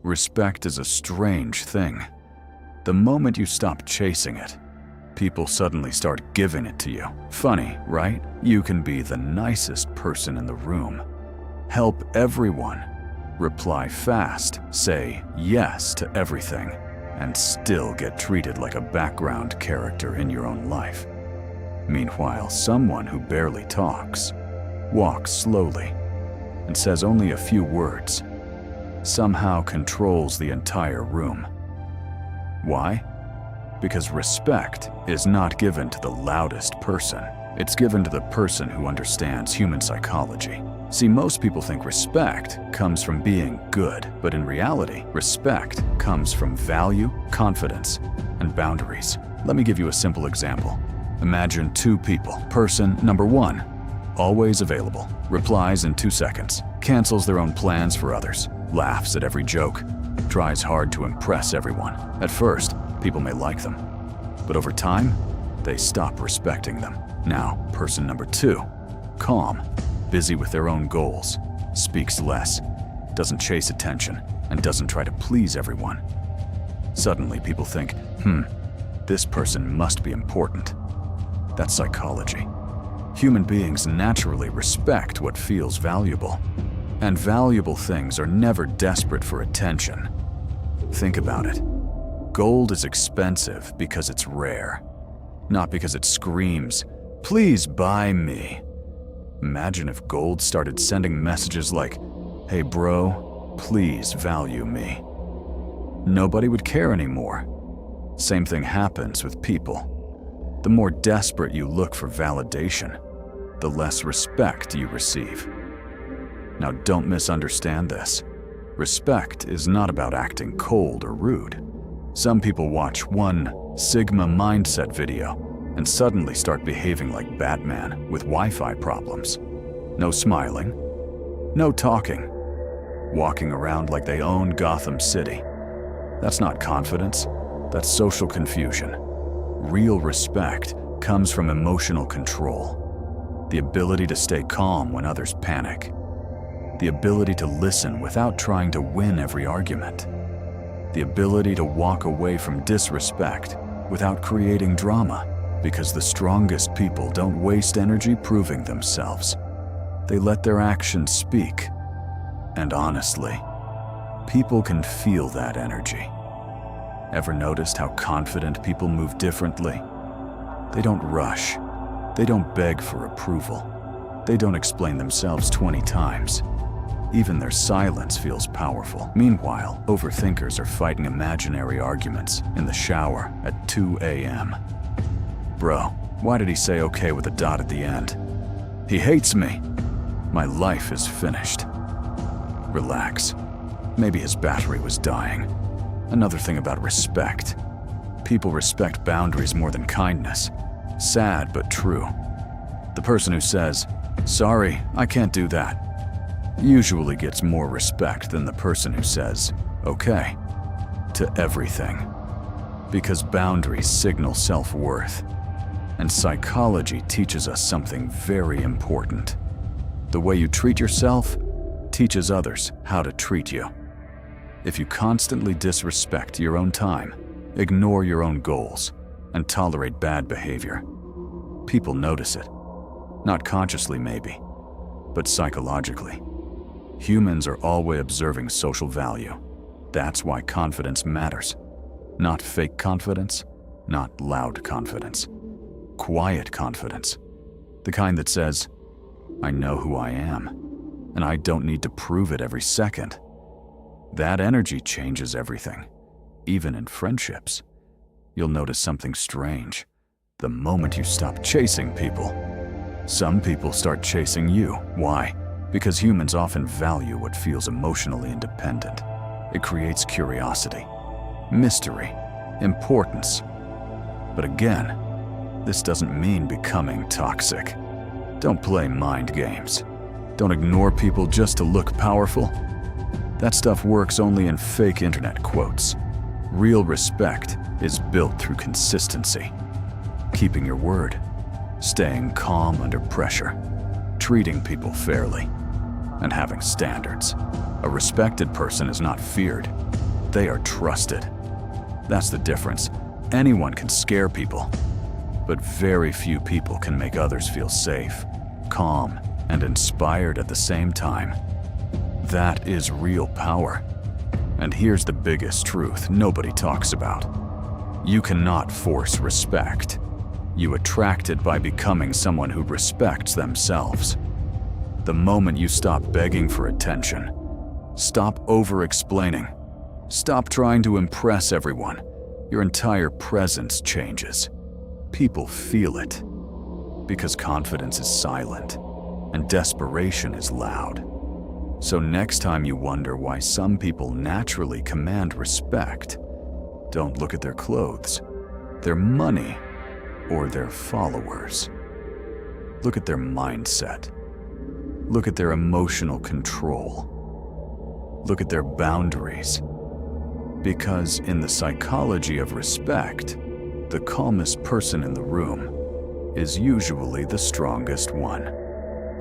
Respect is a strange thing. The moment you stop chasing it, people suddenly start giving it to you. Funny, right? You can be the nicest person in the room, help everyone, reply fast, say yes to everything, and still get treated like a background character in your own life. Meanwhile, someone who barely talks, walks slowly, and says only a few words, somehow controls the entire room. Why? Because respect is not given to the loudest person. It's given to the person who understands human psychology. See, most people think respect comes from being good, but in reality, respect comes from value, confidence, and boundaries. Let me give you a simple example. Imagine two people. Person number one, always available, replies in 2 seconds, cancels their own plans for others, laughs at every joke, tries hard to impress everyone. At first, people may like them, but over time, they stop respecting them. Now, person number two, calm, busy with their own goals, speaks less, doesn't chase attention, and doesn't try to please everyone. Suddenly, people think, this person must be important. That's psychology. Human beings naturally respect what feels valuable, and valuable things are never desperate for attention. Think about it. Gold is expensive because it's rare, not because it screams, "Please buy me." Imagine if gold started sending messages like, "Hey bro, please value me." Nobody would care anymore. Same thing happens with people. The more desperate you look for validation, the less respect you receive. Now don't misunderstand this. Respect is not about acting cold or rude. Some people watch one Sigma mindset video and suddenly start behaving like Batman with Wi-Fi problems. No smiling, no talking, walking around like they own Gotham City. That's not confidence, that's social confusion. Real respect comes from emotional control, the ability to stay calm when others panic, the ability to listen without trying to win every argument, the ability to walk away from disrespect without creating drama, because the strongest people don't waste energy proving themselves. They let their actions speak. And honestly, people can feel that energy. Ever noticed how confident people move differently? They don't rush. They don't beg for approval. They don't explain themselves 20 times. Even their silence feels powerful. Meanwhile, overthinkers are fighting imaginary arguments in the shower at 2 a.m. Bro, why did he say okay with a dot at the end? He hates me. My life is finished. Relax. Maybe his battery was dying. Another thing about respect. People respect boundaries more than kindness. Sad but true. The person who says, "Sorry, I can't do that," usually gets more respect than the person who says, "Okay," to everything. Because boundaries signal self-worth. And psychology teaches us something very important. The way you treat yourself teaches others how to treat you. If you constantly disrespect your own time, ignore your own goals, and tolerate bad behavior, people notice it. Not consciously maybe, but psychologically. Humans are always observing social value. That's why confidence matters. Not fake confidence, not loud confidence. Quiet confidence. The kind that says, "I know who I am, and I don't need to prove it every second." That energy changes everything, even in friendships. You'll notice something strange. The moment you stop chasing people, some people start chasing you. Why? Because humans often value what feels emotionally independent. It creates curiosity, mystery, importance. But again, this doesn't mean becoming toxic. Don't play mind games. Don't ignore people just to look powerful. That stuff works only in fake internet quotes. Real respect is built through consistency. Keeping your word, staying calm under pressure, treating people fairly, and having standards. A respected person is not feared. they are trusted. That's the difference. Anyone can scare people, but very few people can make others feel safe, calm, and inspired at the same time. That is real power. And here's the biggest truth nobody talks about. You cannot force respect. You attract it by becoming someone who respects themselves. The moment you stop begging for attention, stop over-explaining, stop trying to impress everyone, your entire presence changes. People feel it, because confidence is silent and desperation is loud. So next time you wonder why some people naturally command respect, don't look at their clothes, their money, or their followers. Look at their mindset. Look at their emotional control. Look at their boundaries. Because in the psychology of respect, the calmest person in the room is usually the strongest one.